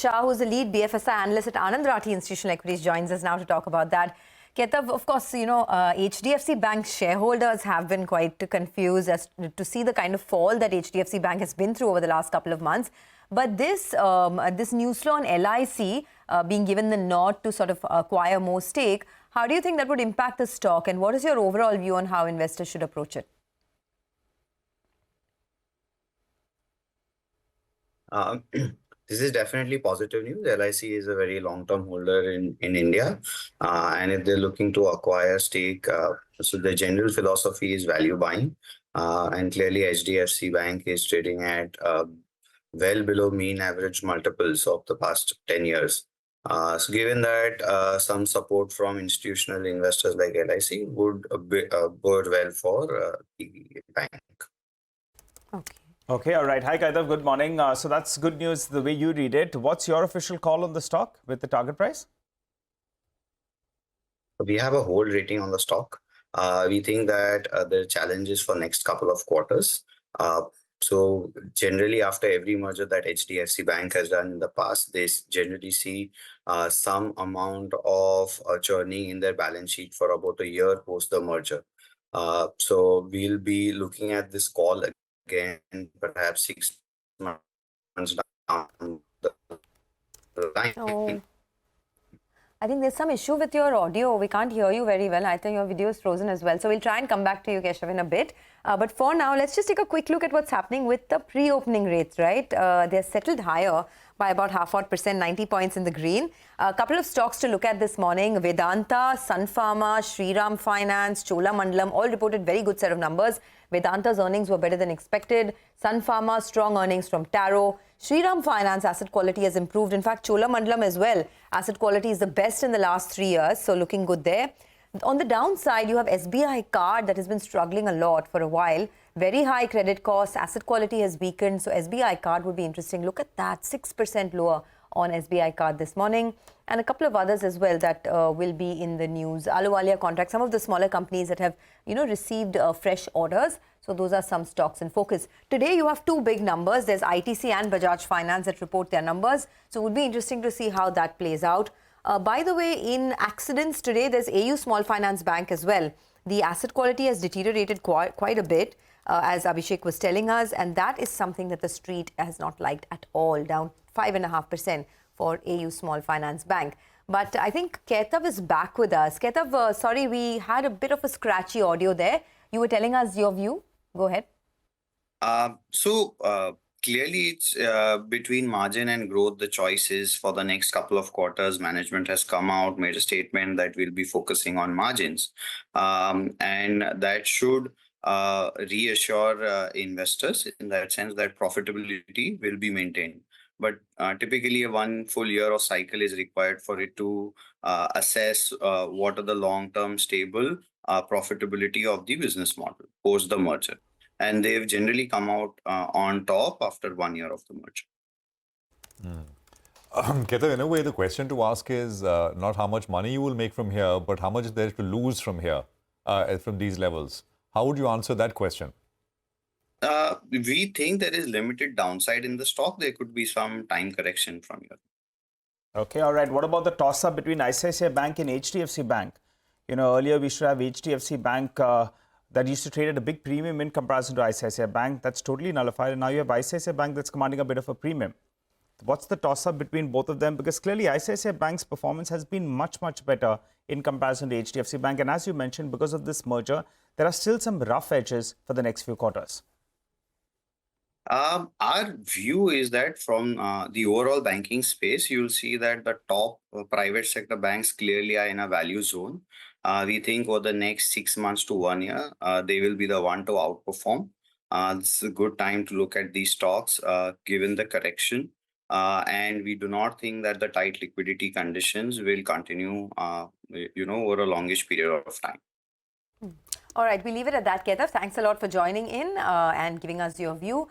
Shah, who's the lead BFSI analyst at Anand Rathi Instl Equities, joins us now to talk about that. Kaitav, of course, HDFC Bank shareholders have been quite confused as to see the kind of fall that HDFC Bank has been through over the last couple of months. But this news flow on LIC being given the nod to sort of acquire more stake, how do you think that would impact the stock, and what is your overall view on how investors should approach it? This is definitely positive news. LIC is a very long-term holder in India. And if they're looking to acquire stake, so the general philosophy is value buying. And clearly HDFC Bank is trading at well below mean average multiples of the past 10 years. So given that some support from institutional investors like LIC would bode well for the bank. Okay, all right. Hi, Kaitav. Good morning. So that's good news the way you read it. What's your official call on the stock with the target price? We have a hold rating on the stock. We think that there are challenges for next couple of quarters. So generally, after every merger that HDFC Bank has done in the past, they generally see some amount of churning in their balance sheet for about a year post the merger. So we'll be looking at this call again, perhaps 6 months down the line. Oh. I think there's some issue with your audio. We can't hear you very well. I think your video is frozen as well. So we'll try and come back to you, Keshav, in a bit. But for now, let's just take a quick look at what's happening with the pre-opening rates, right? They're settled higher by about 0.5%, 90 points in the green. A couple of stocks to look at this morning: Vedanta, Sun Pharma, Shriram Finance, Cholamandalam, all reported very good set of numbers. Vedanta's earnings were better than expected. Sun Pharma, strong earnings from Taro. Shriram Finance asset quality has improved. In fact, Cholamandalam as well. Asset quality is the best in the last 3 years, so looking good there. On the downside, you have SBI Card that has been struggling a lot for a while. Very high credit costs, asset quality has weakened, so SBI Card would be interesting. Look at that, 6% lower on SBI Card this morning, and a couple of others as well that will be in the news. Ahluwalia Contracts, some of the smaller companies that have, received fresh orders. So those are some stocks in focus. Today, you have two big numbers. There's ITC and Bajaj Finance that report their numbers. So it would be interesting to see how that plays out. By the way, in accidents today, there's AU Small Finance Bank as well. The asset quality has deteriorated quite a bit, as Abhishek was telling us, and that is something that the street has not liked at all, down 5.5% for AU Small Finance Bank. But I think Kaitav is back with us. Kaitav, sorry, we had a bit of a scratchy audio there. You were telling us your view. Go ahead. Clearly, it's between margin and growth, the choices for the next couple of quarters. Management has come out, made a statement that we'll be focusing on margins. And that should reassure investors in that sense that profitability will be maintained. But typically, a 1 full year of cycle is required for it to assess what are the long-term stable profitability of the business model post the merger. And they've generally come out on top after 1 year of the merger. Kaitav, in a way, the question to ask is not how much money you will make from here, but how much is there to lose from here, from these levels. How would you answer that question? We think there is limited downside in the stock. There could be some time correction from here. Okay, all right. What about the toss-up between ICICI Bank and HDFC Bank? Earlier we should have HDFC Bank that used to trade at a big premium in comparison to ICICI Bank. That's totally nullified. And now you have ICICI Bank that's commanding a bit of a premium. What's the toss-up between both of them? Because clearly ICICI Bank's performance has been much, much better in comparison to HDFC Bank. And as you mentioned, because of this merger, there are still some rough edges for the next few quarters. Our view is that from the overall banking space, you'll see that the top private sector banks clearly are in a value zone. We think over the next 6 months to 1 year, they will be the one to outperform. This is a good time to look at these stocks given the correction. And we do not think that the tight liquidity conditions will continue, over a longish period of time. All right, we leave it at that, Kaitav. Thanks a lot for joining in and giving us your view.